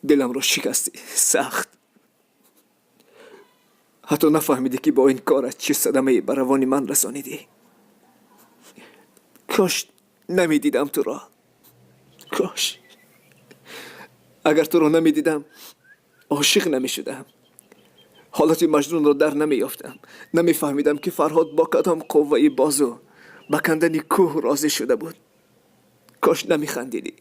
دلم رو شکستی سخت. حتی نفهمیدی که با این کارت چه صدمه بر روان من رسانیدی. کاش نمیدیدم تو را. کاش اگر تو را نمیدیدم عاشق نمیشدم. حالت مجنون را در نمیافتم. نمیفهمیدم که فرهاد با کدام قوه بازو به کندن کوه راضی شده بود. کاش نمیخندیدی.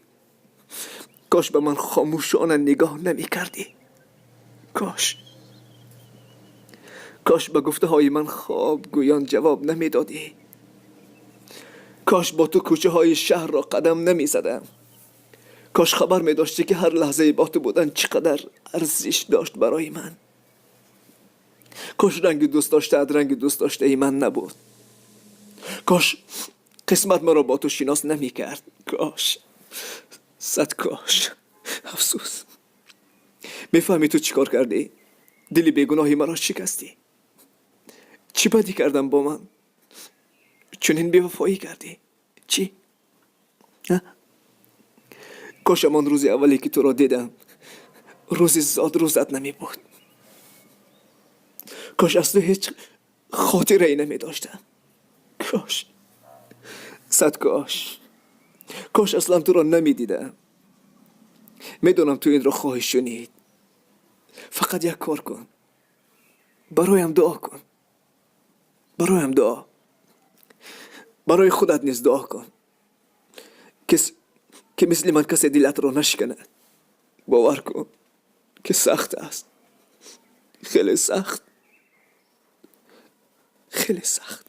کاش به من خاموشانه نگاه نمیکردی. کاش به گفته های من خواب گویان جواب نمیدادی. کاش با تو کوچه های شهر را قدم نمیزدم. کاش خبر میداشتی که هر لحظه با تو بودن چقدر ارزش داشت برای من. کاش رنگ دوست داشته رنگ دوست داشته ای من نبود. کاش قسمت مرا با تو شناس نمی کرد. کاش، صد کاش. افسوس. میفهمی تو چیکار کردی؟ دل بیگناهی مرا شکستی. چی بدی کردم با من؟ چنین بیوفایی کردی؟ چی؟ کاش همان روز اولی که تو را دیدم روزی زاد روزت نمی بود. کاش از تو هیچ خاطره ای نمی داشتم. کاش، صد کاش. کاش اصلا تو را نمی دیدم. میدونم تو این را خواهی شنید. فقط یک کار کن. برایم دعا کن. برایم دعا. برای خودت نیز دعا کن که مثل من کسی دلت را نشکند. باور کن که سخت است. خیلی سخت. خیلی سخت.